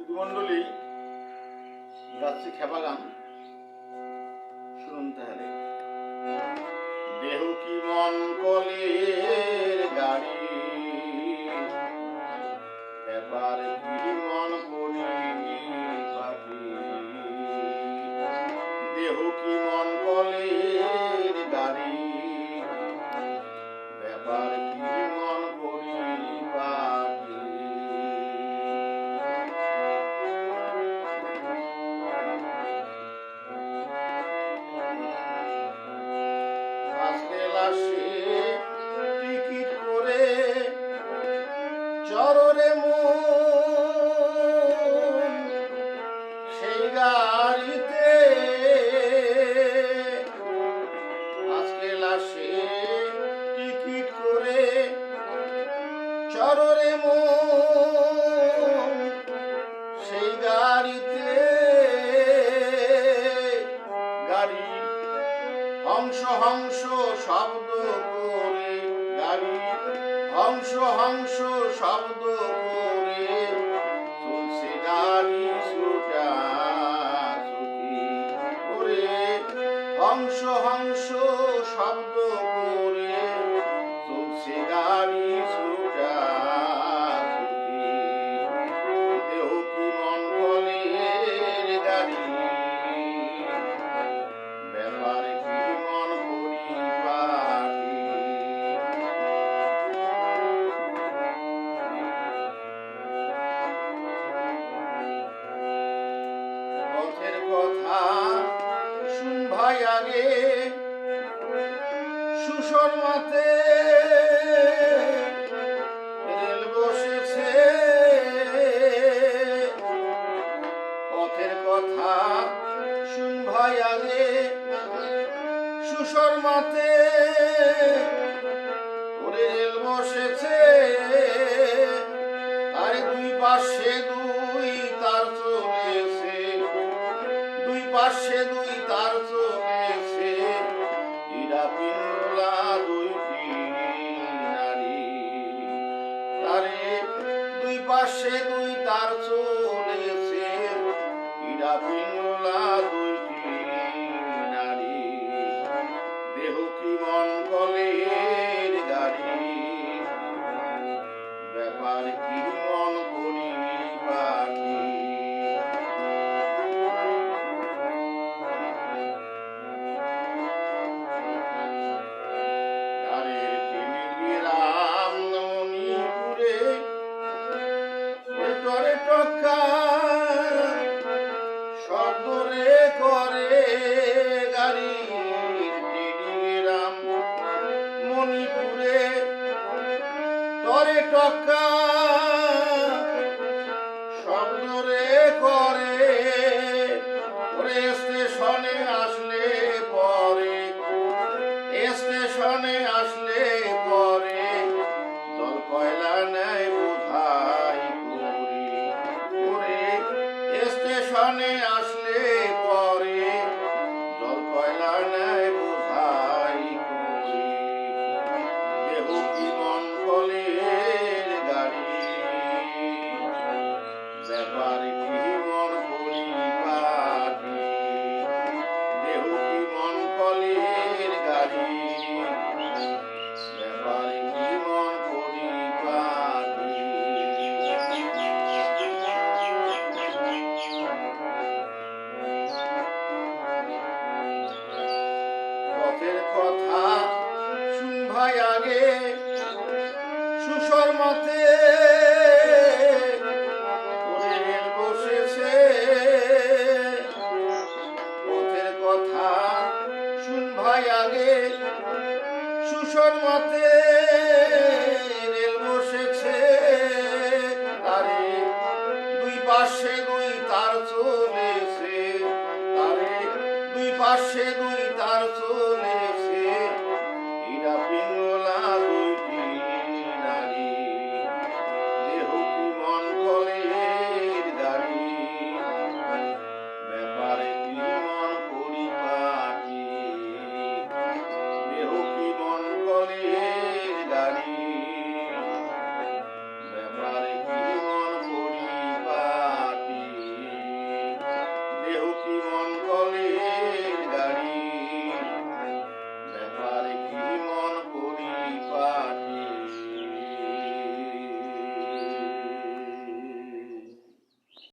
সুধীমণ্ডলী গাচ্ছি খেপা গান শুনুন তাহলে। দেহ কি মন কলের গাড়ি, এবার কি মন করি পাখি। দেহ কি মন কলের গাড়ি, এবার কি মন করি পাখি। টিকিট করে চররে মন সেই গাড়িতে, আজকে লাশে টিকিট করে চররে মন সেই গাড়িতে। গাড়ি হংস হংস শব্দ করে, গাড়ি হংস হংস শব্দ করে চলছে গাড়ি ছোটাছুটি করে। হংস হংস শব্দ করে চলছে গাড়ি ছোটাছুটি। দেহ কি মন কলের গাড়ি, ব্যাপার কি মন করি পাখি। পথের কথা শুন ভাই আগে, সুশর্মাতে রেল বসেছে। পথের কথা শুন ভাই আগে, সুশর্মাতে রেল বসেছে। আরে দুই পাশে দুই তার চলেছে, দুই পাশে দুই তার চলেছে। হীরা পিঙ্গলা দুইটি নারী, তারে দুই পাশে দুই তার চলেছে। হীরা পিঙ্গলা দুইটি নারী। দেহ কি মন কলের গাড়ি, ব্যাপার কি মন করি পাখি। গাড়ির টেলিগ্রাম মণিপুরে টরে টকা শব্দরে করে। গাড়ির টেলিগ্রাম মণিপুরে টরে টকা শব্দরে করে। স্টেশনে আসলে পরে, স্টেশনে আসলে পরে জল কয়লা নেয় বোঝাই করি করে। স্টেশনে আসলে পরে জল কয়লা নেয় বোঝাই করি। দেহ কি মন কলের গাড়ি, ব্যাপার কি মন করি পাখি। দেহ কি মন কলের গাড়ি, ব্যাপার কি মন করি পাখি। পথের কথা শুন ভাই আগে, সুশর্মাতে রেল বসেছে। পথের কথা শুন ভাই আগে, সুশর্মাতে রেল বসেছে। তারে দুই পাশে দুই তার চলেছে, তারে দুই পাশে দুই তার চলেছে। হীরা পিঙ্গলা দুইটি নারী। দেহ কি মন কলের গাড়ি, ব্যাপারে কি মন করি পাখি। দেহ কি মন কলের গাড়ি, ব্যাপারে কি মন করি পাখি। কেহ কি মন কলির